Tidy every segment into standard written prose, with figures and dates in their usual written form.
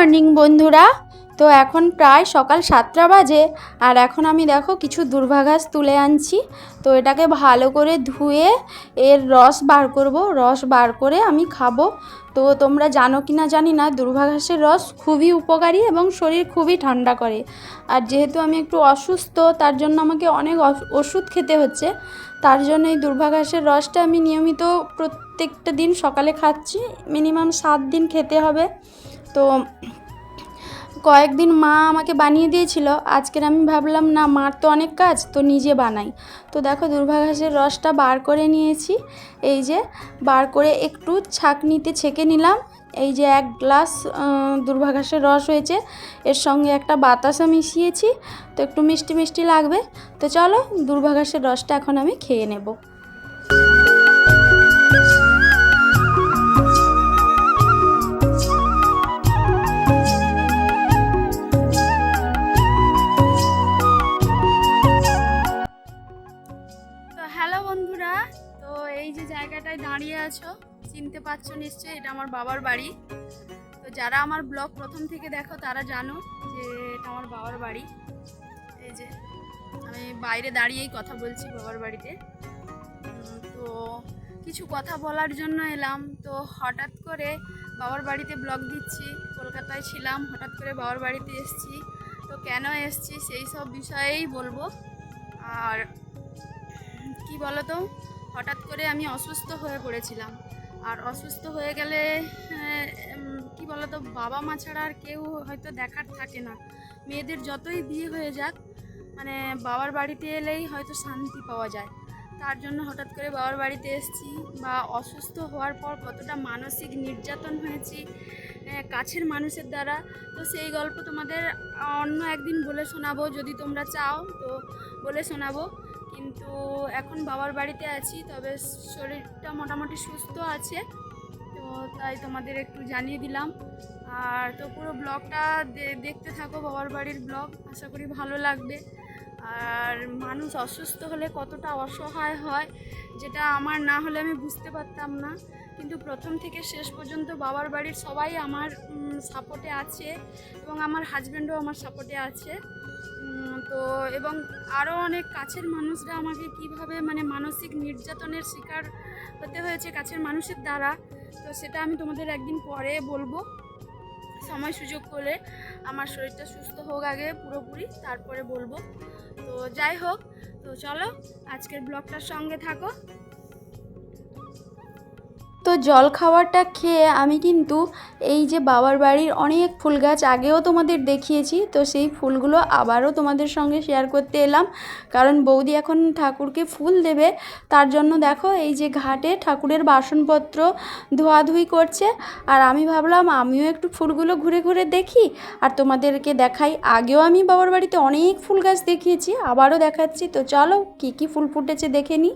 Morning বন্ধুরা। তো এখন প্রায় সকাল 7টা বাজে, আর এখন আমি দেখো কিছু দুর্বা ঘাস তুলে আনছি। তো এটাকে ভালো করে ধুয়ে এর রস বার করব, রস বার করে আমি খাবো। তো তোমরা জানো কি না জানি না, দুর্বা ঘাসের রস খুবই উপকারী এবং শরীর খুবই ঠান্ডা করে। আর যেহেতু আমি একটু অসুস্থ, তার জন্য আমাকে অনেক ওষুধ খেতে হচ্ছে। তার জন্য এই দুর্বা ঘাসের রসটা আমি নিয়মিত প্রত্যেকটা দিন সকালে খাচ্ছি। মিনিমাম 7 দিন খেতে হবে। তো কয়েকদিন মা আমাকে বানিয়ে দিয়েছিল, আজকের আমি ভাবলাম না, মার তো অনেক কাজ, তো নিজে বানাই। তো দেখো দুর্বা ঘাসের রসটা বার করে নিয়েছি। এই যে বার করে একটু ছাঁকনিতে ছেঁকে নিলাম। এই যে 1 গ্লাস দুর্বা ঘাসের রস হয়েছে, এর সঙ্গে একটা বাতাসা মিশিয়েছি, তো একটু মিষ্টি মিষ্টি লাগবে। তো চলো দুর্বা ঘাসের রসটা এখন আমি খেয়ে নেব। হ্যালো বন্ধুরা, তো এই যে জায়গাটায় দাঁড়িয়ে আছো, চিনতে পারছো নিশ্চয়ই, এটা আমার বাবার বাড়ি। তো যারা আমার ব্লগ প্রথম থেকে দেখো তারা জানো যে এটা আমার বাবার বাড়ি। এই যে আমি বাইরে দাঁড়িয়েই কথা বলছি বাবার বাড়িতে। তো কিছু কথা বলার জন্য এলাম। তো হঠাৎ করে বাবার বাড়িতে ব্লগ দিচ্ছি, কলকাতায় ছিলাম, হঠাৎ করে বাবার বাড়িতে এসেছি। তো কেন এসেছি সেই সব বিষয়েই বলবো। আর কি বলো তো, হঠাৎ করে আমি অসুস্থ হয়ে পড়েছিলাম। আর অসুস্থ হয়ে গেলে কি বলো তো, বাবা মা ছাড়া আর কেউ হয়তো দেখার থাকে না। মেয়েদের যতই বিয়ে হয়ে যাক, মানে বাবার বাড়িতে এলেই হয়তো শান্তি পাওয়া যায়। তার জন্য হঠাৎ করে বাবার বাড়িতে এসেছি। বা অসুস্থ হওয়ার পর কতটা মানসিক নির্যাতন হয়েছি কাছের মানুষের দ্বারা, তো সেই গল্প তোমাদের অন্য একদিন বলে শোনাবো। যদি তোমরা চাও তো বলে শোনাবো। কিন্তু এখন বাবার বাড়িতে আছি, তবে শরীরটা মোটামুটি সুস্থ আছে। তো তাই তোমাদের একটু জানিয়ে দিলাম। আর তো পুরো ব্লগটা দেখতে থাকো, বাবার বাড়ির ব্লগ, আশা করি ভালো লাগবে। আর মানুষ অসুস্থ হলে কতটা অসহায় হয়, যেটা আমার না হলে আমি বুঝতে পারতাম না। কিন্তু প্রথম থেকে শেষ পর্যন্ত বাবার বাড়ির সবাই আমার সাপোর্টে আছে, এবং আমার হাজব্যান্ডও আমার সাপোর্টে আছে। তো এবং আরও অনেক কাছের মানুষরা আমাকে কিভাবে মানে মানসিক নির্যাতনের শিকার হতে হয়েছে কাছের মানুষের দ্বারা, তো সেটা আমি তোমাদের একদিন পরে বলবো, সময় সুযোগ করে। আমার শরীরটা সুস্থ হোক আগে পুরোপুরি, তারপরে বলবো। তো যাই হোক, তো চলো আজকের ব্লগটার সঙ্গে থাকো। তো জল খাবারটা খেয়ে আমি কিন্তু এই যে বাবার বাড়ির অনেক ফুল গাছ আগেও তোমাদের দেখিয়েছি, তো সেই ফুলগুলো আবারও তোমাদের সঙ্গে শেয়ার করতে এলাম। কারণ বৌদি এখন ঠাকুরকে ফুল দেবে, তার জন্য দেখো এই যে ঘাটে ঠাকুরের বাসনপত্র ধোয়াধুয়ি করছে। আর আমি ভাবলাম আমিও একটু ফুলগুলো ঘুরে ঘুরে দেখি আর তোমাদেরকে দেখাই। আগেও আমি বাবার বাড়িতে অনেক ফুল গাছ দেখিয়েছি, আবারও দেখাচ্ছি। তো চলো কী কী ফুল ফুটেছে দেখে নিই।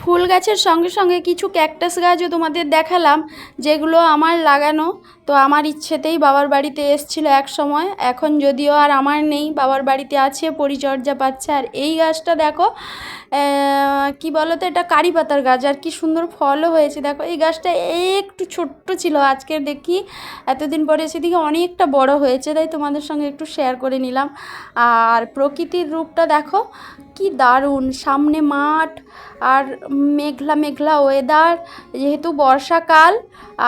ফুল গাছের সঙ্গে সঙ্গে কিছু ক্যাকটাস গাছও তোমাদের দেখালাম, যেগুলো আমার লাগানো। তো আমার ইচ্ছেতেই বাবার বাড়িতে এসেছিলো এক সময়, এখন যদিও আর আমার নেই, বাবার বাড়িতে আছে, পরিচর্যা পাচ্ছে। আর এই গাছটা দেখো, কি বলো তো, এটা কারি পাতার গাছ, আর কি সুন্দর ফলও হয়েছে। দেখো এই গাছটা একটু ছোট্ট ছিল, আজকে দেখি এতদিন পরে সেদিকে অনেকটা বড় হয়েছে, তাই তোমাদের সঙ্গে একটু শেয়ার করে নিলাম। আর প্রকৃতির রূপটা দেখো কি দারুণ, সামনে মাঠ আর মেঘলা মেঘলা ওয়েদার, যেহেতু বর্ষাকাল।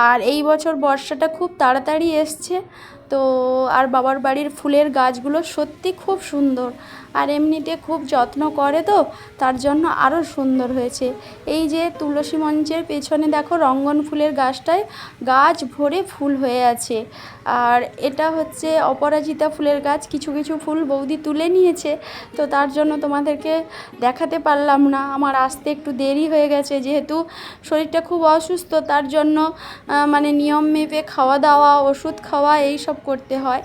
আর এই বছর বর্ষাটা খুব তাড়াতাড়ি এসছে। তো আর বাবার বাড়ির ফুলের গাছগুলো সত্যি খুব সুন্দর। আর এমনিতে খুব যত্ন করে তো, তার জন্য আরও সুন্দর হয়েছে। এই যে তুলসী মঞ্চের পেছনে দেখো রঙ্গন ফুলের গাছটায় গাছ ভরে ফুল হয়ে আছে। আর এটা হচ্ছে অপরাজিতা ফুলের গাছ, কিছু কিছু ফুল বৌদি তুলে নিয়েছে, তো তার জন্য তোমাদেরকে দেখাতে পারলাম না। আমার আসতে একটু দেরি হয়ে গেছে, যেহেতু শরীরটা খুব অসুস্থ, তার জন্য মানে নিয়ম মেপে খাওয়া দাওয়া, ওষুধ খাওয়া এই সব করতে হয়।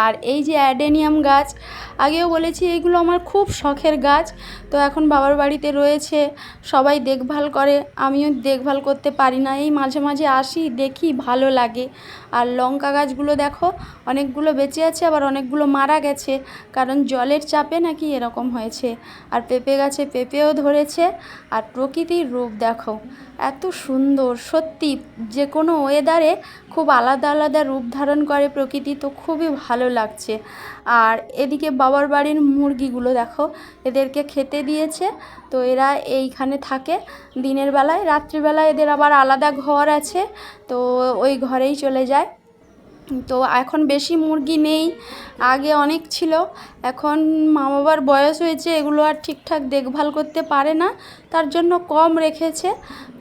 আর এই যে অ্যাডেনিয়াম গাছ, আগেও বলেছি এগুলো আমার খুব শখের গাছ। তো এখন বাবার বাড়িতে রয়েছে, সবাই দেখভাল করে, আমিও দেখভাল করতে পারি না, এই মাঝে মাঝে আসি দেখি, ভালো লাগে। আর লঙ্কা গাছগুলো দেখো, অনেকগুলো বেঁচে আছে, আবার অনেকগুলো মারা গেছে, কারণ জলের চাপে নাকি এরকম হয়েছে। আর পেঁপে গাছে পেঁপেও ধরেছে। আর প্রকৃতির রূপ দেখো, এত সুন্দর সত্যি, যে কোনো ওয়েদারে খুব আলাদা আলাদা রূপ ধারণ করে প্রকৃতি, তো খুবই ভালো লাগছে। আর এদিকে বাবার বাড়ির মুরগিগুলো দেখো, এদেরকে খেতে দিয়েছে, তো এরা এইখানে থাকে দিনের বেলায়, রাত্রিবেলায় এদের আবার আলাদা ঘর আছে, তো ওই ঘরেই চলে যায়। তো এখন বেশি মুরগি নেই, আগে অনেক ছিল, এখন মা বাবার বয়স হয়েছে, এগুলো আর ঠিকঠাক দেখভাল করতে পারে না, তার জন্য কম রেখেছে।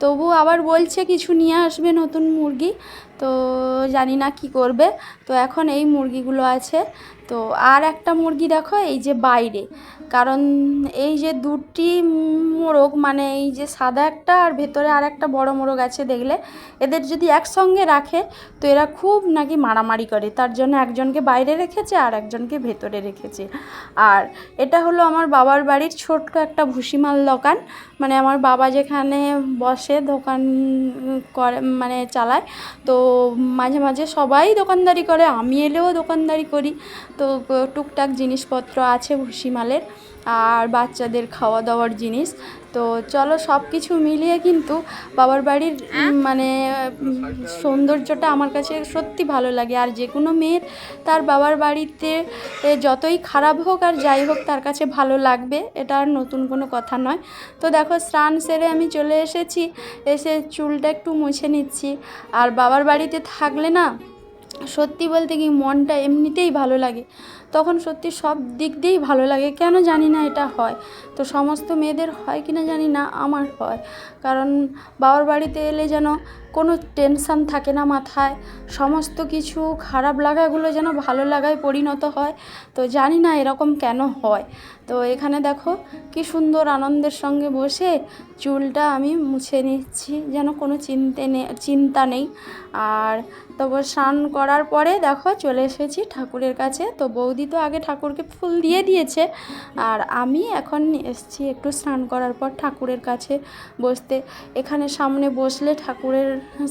তবু আবার বলছে কিছু নিয়ে আসবে নতুন মুরগি, তো জানি না কি করবে। তো এখন এই মুরগিগুলো আছে। তো আর একটা মুরগি দেখো এই যে বাইরে, কারণ এই যে দুটি মোরগ, মানে এই যে সাদা একটা আর ভেতরে আর একটা বড় মোরগ আছে, দেখলে এদের যদি একসঙ্গে রাখে তো এরা খুব নাকি মারামারি করে, তার জন্য একজনকে বাইরে রেখেছে আর একজনকে ভেতরে রেখেছে। আর এটা হলো আমার বাবার বাড়ির ছোট্ট একটা ভুসিমাল দোকান, মানে আমার বাবা যেখানে বসে দোকান করে, মানে চালায়, তো মাঝে মাঝে সবাই দোকানদারি করে, আমি এলেও দোকানদারি করি। তো টুকটাক জিনিসপত্র আছে ভুসিমালের, আর বাচ্চাদের খাওয়া দাওয়ার জিনিস। তো চলো, সব কিছু মিলিয়ে কিন্তু বাবার বাড়ির মানে সৌন্দর্যটা আমার কাছে সত্যি ভালো লাগে। আর যে কোনো মেয়ের তার বাবার বাড়িতে যতই খারাপ হোক আর যাই হোক, তার কাছে ভালো লাগবে, এটা আর নতুন কোনো কথা নয়। তো দেখো, স্নান সেরে আমি চলে এসেছি, এসে চুলটা একটু মুছে নিচ্ছি। আর বাবার বাড়িতে থাকলে না, সত্যি বলতে কি, মনটা এমনিতেই ভালো লাগে, তখন সত্যি সব দিক দিয়েই ভালো লাগে, কেন জানি না এটা হয়। তো সমস্ত মেয়েদের হয় কি না জানি না, আমার হয়। কারণ বাবার বাড়িতে এলে যেন কোনো টেনশান থাকে না মাথায়, সমস্ত কিছু খারাপ লাগাগুলো যেন ভালো লাগায় পরিণত হয়। তো জানি না এরকম কেন হয়। তো এখানে দেখো কি সুন্দর আনন্দের সঙ্গে বসে চুলটা আমি মুছে নিচ্ছি, যেন কোনো চিন্তা নেই। আর তারপর স্নান করার পরে দেখো চলে এসেছি ঠাকুরের কাছে। তো বৌদি তো আগে ঠাকুরকে ফুল দিয়ে দিয়েছে, আর আমি এখন এসেছি একটু স্নান করার পর ঠাকুরের কাছে বসতে। এখানে সামনে বসলে ঠাকুরের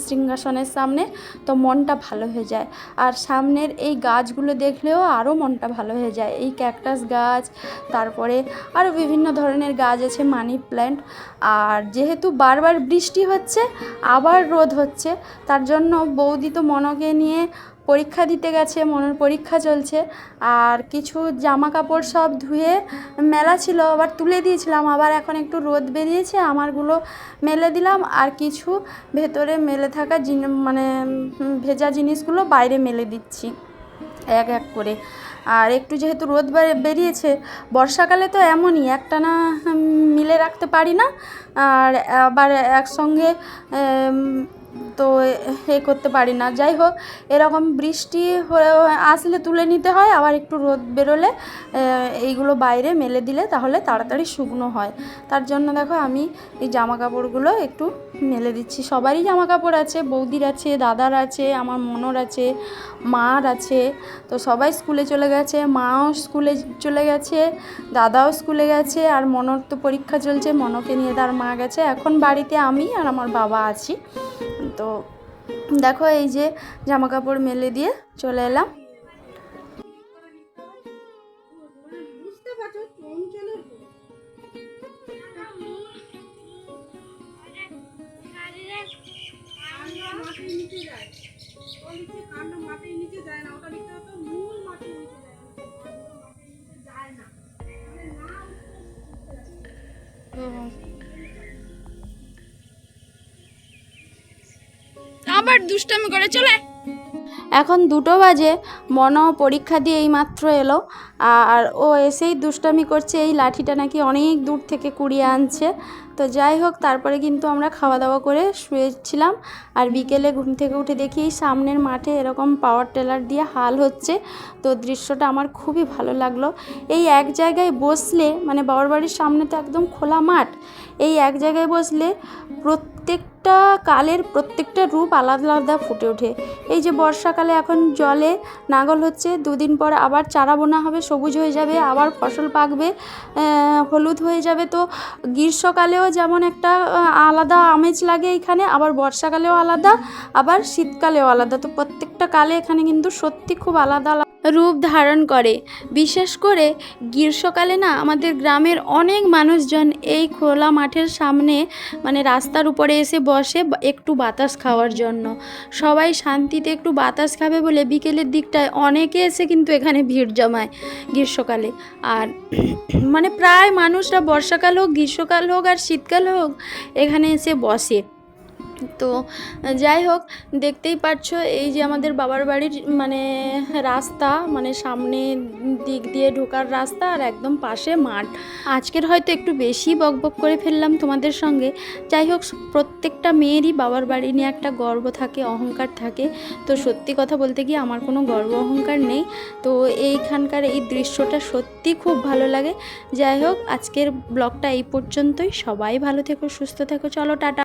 সিংহাসনের সামনে, তো মনটা ভালো হয়ে যায়। আর সামনের এই গাছগুলো দেখলেও আরও মনটা ভালো হয়ে যায়, এই ক্যাকটাস গাছ, তারপরে আরও বিভিন্ন ধরনের গাছ আছে, মানি প্ল্যান্ট। আর যেহেতু বারবার বৃষ্টি হচ্ছে আবার রোদ হচ্ছে, তার জন্য বৌদি তো মনকে নিয়ে পরীক্ষা দিতে গেছে, মনের পরীক্ষা চলছে। আর কিছু জামা কাপড় সব ধুয়ে মেলা ছিল, আবার তুলে দিয়েছিলাম, আবার এখন একটু রোদ বেরিয়েছে, আমারগুলো মেলে দিলাম, আর কিছু ভেতরে মেলে থাকা মানে ভেজা জিনিসগুলো বাইরে মেলে দিচ্ছি এক এক করে। আর একটু যেহেতু রোদ বেরিয়েছে, বর্ষাকালে তো এমনই, একটানা মিলে রাখতে পারি না, আর আবার একসঙ্গে তো করতে পারি না। যাই হোক, এরকম বৃষ্টি আসলে তুলে নিতে হয়, আবার একটু রোদ বেরোলে এইগুলো বাইরে মেলে দিলে তাহলে তাড়াতাড়ি শুকনো হয়। তার জন্য দেখো আমি এই জামা কাপড়গুলো একটু মেলে দিচ্ছি। সবারই জামা কাপড় আছে, বৌদির আছে, দাদার আছে, আমার মনোর আছে, মার আছে। তো সবাই স্কুলে চলে গেছে, মাও স্কুলে চলে গেছে, দাদাও স্কুলে গেছে, আর মনোর তো পরীক্ষা চলছে, মনোকে নিয়ে তার মা গেছে। এখন বাড়িতে আমি আর আমার বাবা আছি। তো দেখো এই যে জামা কাপড় মেলে দিয়ে চলে এলাম। আবার দুষ্টামি করে চলে। এখন 2টো বাজে, মনো পরীক্ষা দিয়ে এইমাত্র এলো। আর ও এসেই দুষ্টামি করছে, এই লাঠিটা নাকি অনেক দূর থেকে কুড়িয়ে আনছে। তো যাই হোক, তারপরে কিন্তু আমরা খাওয়া দাওয়া করে শুয়েছিলাম। আর বিকেলে ঘুম থেকে উঠে দেখি সামনের মাঠে এরকম পাওয়ার টেলার দিয়ে হাল হচ্ছে। তো দৃশ্যটা আমার খুবই ভালো লাগলো। এই এক জায়গায় বসলে, মানে বাবার বাড়ির সামনে তো একদম খোলা মাঠ, এই এক জায়গায় বসলে প্রত্যেকটা কালের প্রত্যেকটা রূপ আলাদা আলাদা ফুটে ওঠে। এই যে বর্ষাকালে এখন জলে নাঙল হচ্ছে, 2 দিন পর আবার চারা বোনা হবে, সবুজ হয়ে যাবে, আবার ফসল পাকবে, হলুদ হয়ে যাবে। তো গ্রীষ্মকালেও যেমন একটা আলাদা আমেজ লাগে এখানে, আবার বর্ষাকালেও আলাদা, আবার শীতকালেও আলাদা। তো প্রত্যেকটা কালে এখানে কিন্তু সত্যি খুব আলাদা আলাদা রূপ ধারণ করে। বিশেষ করে গ্রীষ্মকালে না, আমাদের গ্রামের অনেক মানুষজন এই খোলা মাঠের সামনে, মানে রাস্তার উপরে এসে বসে একটু বাতাস খাওয়ার জন্য। সবাই শান্তিতে একটু বাতাস খাবে বলে বিকেলের দিকটায় অনেকে এসে কিন্তু এখানে ভিড় জমায় গ্রীষ্মকালে। আর মানে প্রায় মানুষরা বর্ষাকাল হোক, গ্রীষ্মকাল হোক আর শীতকাল হোক এখানে এসে বসে। তো যাই হোক, দেখতেই পাচ্ছ এই যে আমাদের বাবার বাড়ির মানে রাস্তা, মানে সামনে দিক দিয়ে ঢোকার রাস্তা, আর একদম পাশে মাঠ। আজকের হয়তো একটু বেশি বকবক করে ফেললাম তোমাদের সঙ্গে। যাই হোক, প্রত্যেকটা মেয়েরই বাবার বাড়ি নিয়ে একটা গর্ব থাকে, অহংকার থাকে। তো সত্যি কথা বলতে গিয়ে আমার কোনো গর্ব অহংকার নেই। তো এইখানকার এই দৃশ্যটা সত্যি খুব ভালো লাগে। যাই হোক, আজকের ব্লগটা এই পর্যন্তই। সবাই ভালো থেকো, সুস্থ থেকো, চলো টাটা।